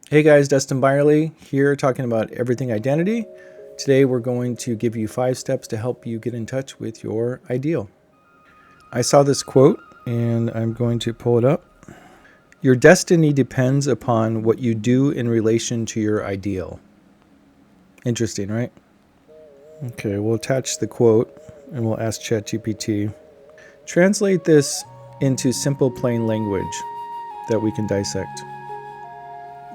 Hey guys, Dustin Byerley here talking about everything identity. Today we're going to give you 5 steps to help you get in touch with your ideal. I saw this quote and I'm going to pull it up. Your destiny depends upon what you do in relation to your ideal. Interesting, right? Okay, we'll attach the quote and we'll ask ChatGPT. Translate this into simple plain language that we can dissect.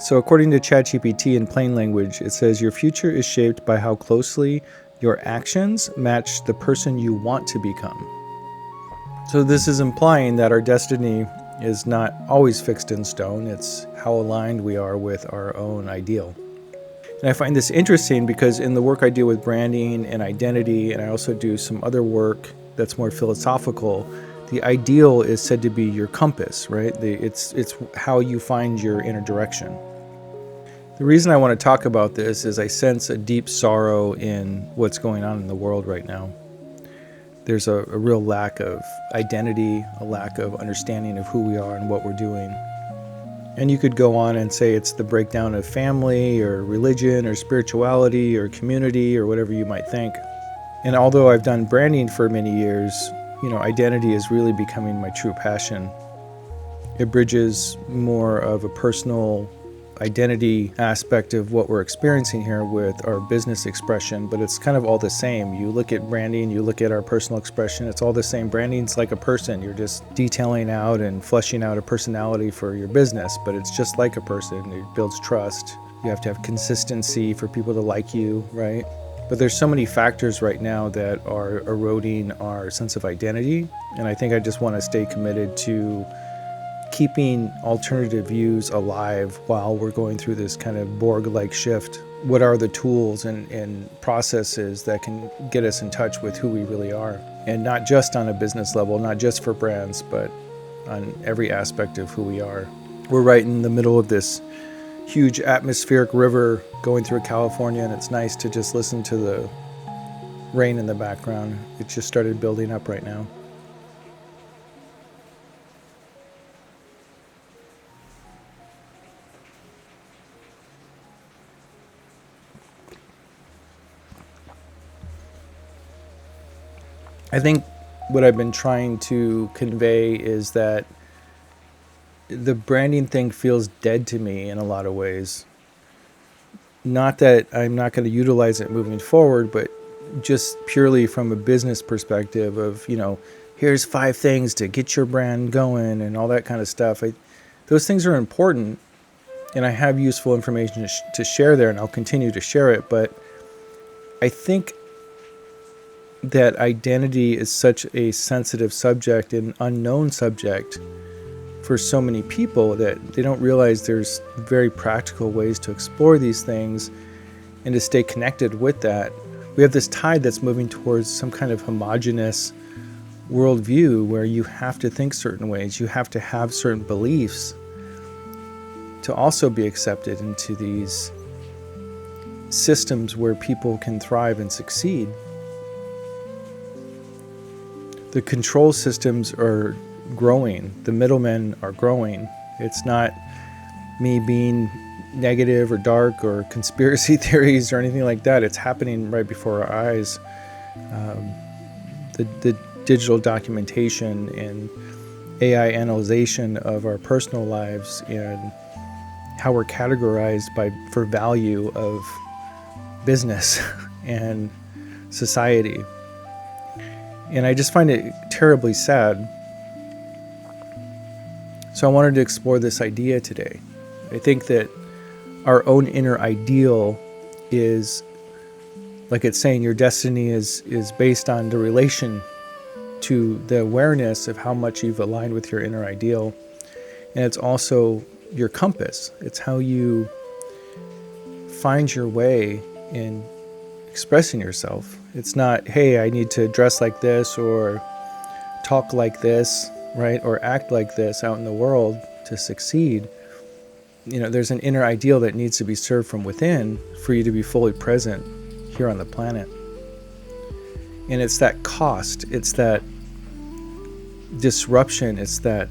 So according to ChatGPT in plain language, it says your future is shaped by how closely your actions match the person you want to become. So this is implying that our destiny is not always fixed in stone. It's how aligned we are with our own ideal. And I find this interesting because in the work I do with branding and identity, and I also do some other work that's more philosophical, the ideal is said to be your compass, right? It's how you find your inner direction. The reason I want to talk about this is I sense a deep sorrow in what's going on in the world right now. There's a real lack of identity, a lack of understanding of who we are and what we're doing. And you could go on and say it's the breakdown of family or religion or spirituality or community or whatever you might think. And although I've done branding for many years, identity is really becoming my true passion. It bridges more of a personal identity aspect of what we're experiencing here with our business expression, but it's kind of all the same. You look at branding, you look at our personal expression, it's all the same. Branding's like a person. You're just detailing out and fleshing out a personality for your business, but it's just like a person. It builds trust. You have to have consistency for people to like you, right? But there's so many factors right now that are eroding our sense of identity, and I think I just want to stay committed to keeping alternative views alive while we're going through this kind of Borg-like shift. What are the tools and processes that can get us in touch with who we really are? And not just on a business level, not just for brands, but on every aspect of who we are. We're right in the middle of this huge atmospheric river going through California, and it's nice to just listen to the rain in the background. It just started building up right now. I think what I've been trying to convey is that the branding thing feels dead to me in a lot of ways. Not that I'm not going to utilize it moving forward, but just purely from a business perspective of, here's 5 things to get your brand going and all that kind of stuff. Those things are important, and I have useful information to share there, and I'll continue to share it, but I think that identity is such a sensitive subject and unknown subject for so many people that they don't realize there's very practical ways to explore these things and to stay connected with that. We have this tide that's moving towards some kind of homogeneous worldview where you have to think certain ways, you have to have certain beliefs to also be accepted into these systems where people can thrive and succeed. The control systems are growing. The middlemen are growing. It's not me being negative or dark or conspiracy theories or anything like that. It's happening right before our eyes. The digital documentation and AI analyzation of our personal lives and how we're categorized for value of business and society. And I just find it terribly sad. So I wanted to explore this idea today. I think that our own inner ideal is, like it's saying, your destiny is based on the relation to the awareness of how much you've aligned with your inner ideal. And it's also your compass. It's how you find your way in expressing yourself. It's not, hey, I need to dress like this or talk like this, right? Or act like this out in the world to succeed. There's an inner ideal that needs to be served from within for you to be fully present here on the planet. And it's that cost, it's that disruption, it's that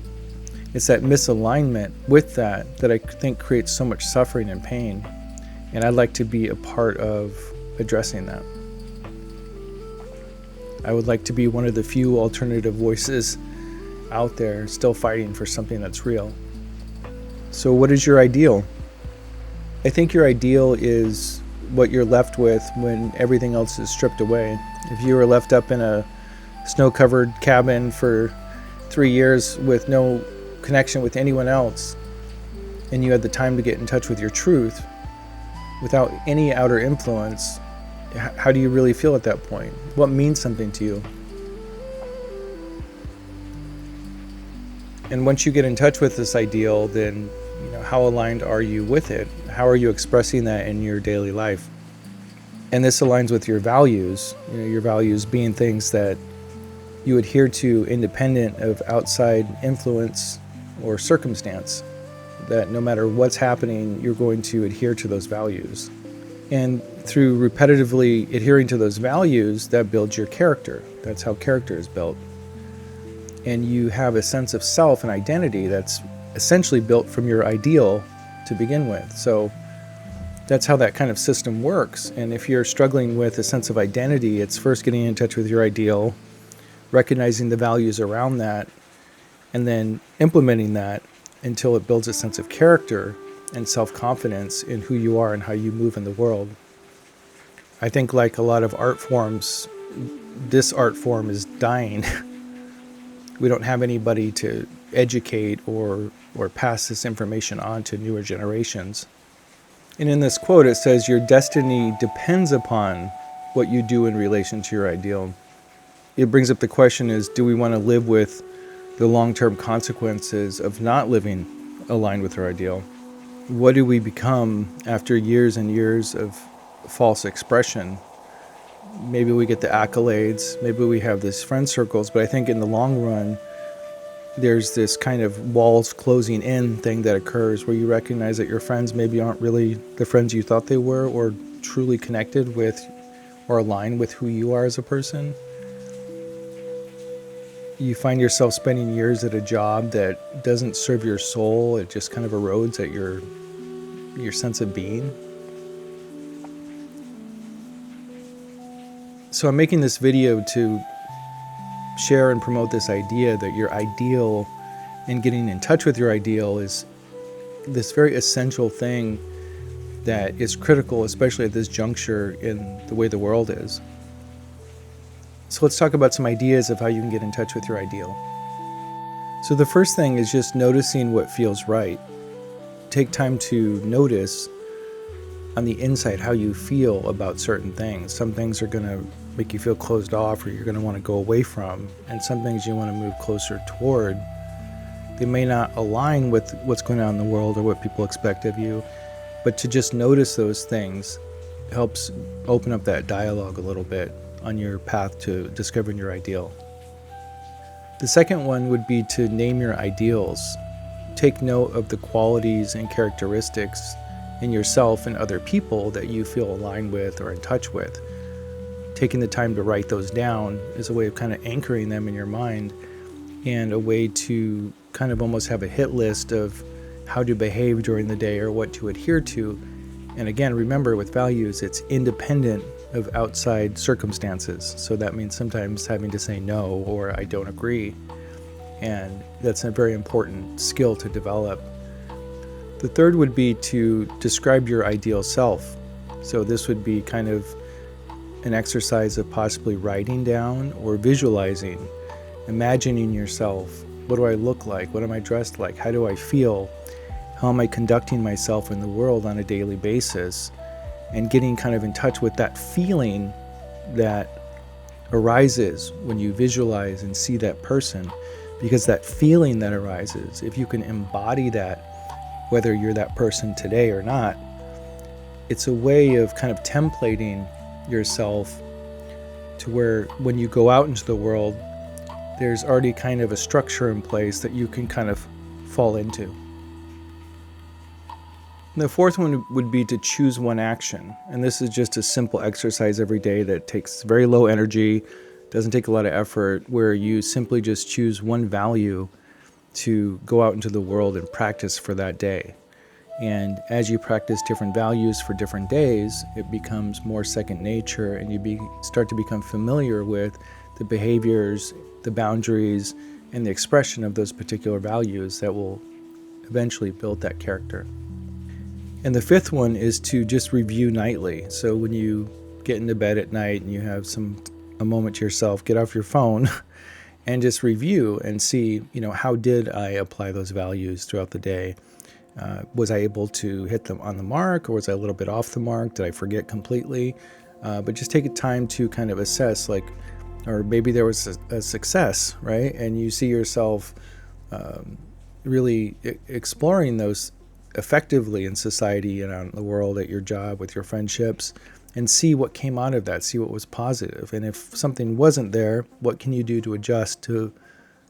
It's that misalignment with that I think creates so much suffering and pain. And I'd like to be a part of addressing that. I would like to be one of the few alternative voices out there still fighting for something that's real. So what is your ideal? I think your ideal is what you're left with when everything else is stripped away. If you were left up in a snow-covered cabin for 3 years with no connection with anyone else, and you had the time to get in touch with your truth without any outer influence, how do you really feel at that point? What means something to you? And once you get in touch with this ideal, then how aligned are you with it? How are you expressing that in your daily life? And this aligns with your values, your values being things that you adhere to independent of outside influence or circumstance, that no matter what's happening, you're going to adhere to those values. And through repetitively adhering to those values, that builds your character. That's how character is built. And you have a sense of self and identity that's essentially built from your ideal to begin with. So that's how that kind of system works. And if you're struggling with a sense of identity, it's first getting in touch with your ideal, recognizing the values around that, and then implementing that until it builds a sense of character and self-confidence in who you are and how you move in the world. I think like a lot of art forms, this art form is dying. We don't have anybody to educate or pass this information on to newer generations. And in this quote, it says, your destiny depends upon what you do in relation to your ideal. It brings up the question is, do we want to live with the long-term consequences of not living aligned with our ideal? What do we become after years and years of false expression? Maybe we get the accolades, maybe we have these friend circles, but I think in the long run, there's this kind of walls closing in thing that occurs where you recognize that your friends maybe aren't really the friends you thought they were, or truly connected with or aligned with who you are as a person. You find yourself spending years at a job that doesn't serve your soul. It just kind of erodes at your sense of being. So I'm making this video to share and promote this idea that your ideal and getting in touch with your ideal is this very essential thing that is critical, especially at this juncture in the way the world is. So let's talk about some ideas of how you can get in touch with your ideal. So the first thing is just noticing what feels right. Take time to notice on the inside how you feel about certain things. Some things are going to make you feel closed off, or you're going to want to go away from, and some things you want to move closer toward. They may not align with what's going on in the world or what people expect of you, but to just notice those things helps open up that dialogue a little bit on your path to discovering your ideal. The second one would be to name your ideals. Take note of the qualities and characteristics in yourself and other people that you feel aligned with or in touch with. Taking the time to write those down is a way of kind of anchoring them in your mind, and a way to kind of almost have a hit list of how to behave during the day or what to adhere to. And again, remember with values, it's independent of outside circumstances. So that means sometimes having to say no or I don't agree. And that's a very important skill to develop. The third would be to describe your ideal self. So this would be kind of an exercise of possibly writing down or visualizing, imagining yourself. What do I look like? What am I dressed like? How do I feel? How am I conducting myself in the world on a daily basis? And getting kind of in touch with that feeling that arises when you visualize and see that person. Because that feeling that arises, if you can embody that, whether you're that person today or not, it's a way of kind of templating yourself to where when you go out into the world, there's already kind of a structure in place that you can kind of fall into. The fourth one would be to choose one action. And this is just a simple exercise every day that takes very low energy, doesn't take a lot of effort, where you simply just choose one value to go out into the world and practice for that day. And as you practice different values for different days, it becomes more second nature, and you start to become familiar with the behaviors, the boundaries, and the expression of those particular values that will eventually build that character. And the fifth one is to just review nightly. So when you get into bed at night and you have a moment to yourself, get off your phone and just review and see, how did I apply those values throughout the day? Was I able to hit them on the mark, or was I a little bit off the mark? Did I forget completely? But just take a time to kind of assess, or maybe there was a success, right? And you see yourself really exploring those effectively in society and out in the world, at your job, with your friendships, and see what came out of that, see what was positive. And if something wasn't there, what can you do to adjust to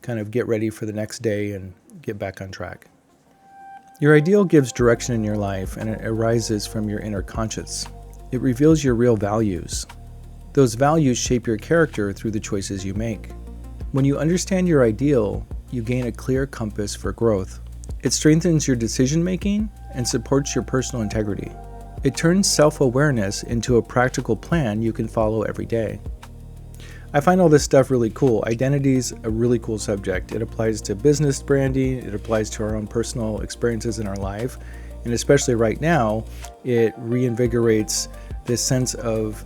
kind of get ready for the next day and get back on track? Your ideal gives direction in your life, and it arises from your inner conscience. It reveals your real values. Those values shape your character through the choices you make. When you understand your ideal, you gain a clear compass for growth. It strengthens your decision-making and supports your personal integrity. It turns self-awareness into a practical plan you can follow every day. I find all this stuff really cool. Identity is a really cool subject. It applies to business branding, it applies to our own personal experiences in our life, and especially right now, it reinvigorates this sense of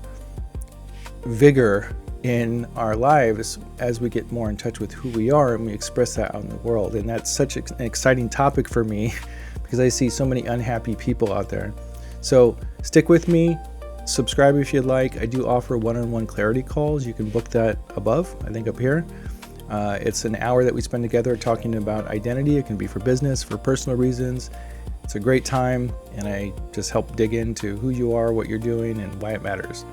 vigor in our lives as we get more in touch with who we are and we express that out in the world. And that's such an exciting topic for me because I see so many unhappy people out there. So stick with me. Subscribe if you'd like. I do offer one-on-one clarity calls. You can book that above, I think up here. It's an hour that we spend together talking about identity. It can be for business, for personal reasons. It's a great time, and I just help dig into who you are, what you're doing, and why it matters.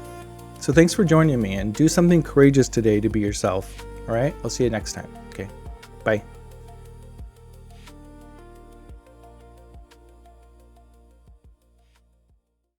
So thanks for joining me, and do something courageous today to be yourself. All right? I'll see you next time. Okay. Bye.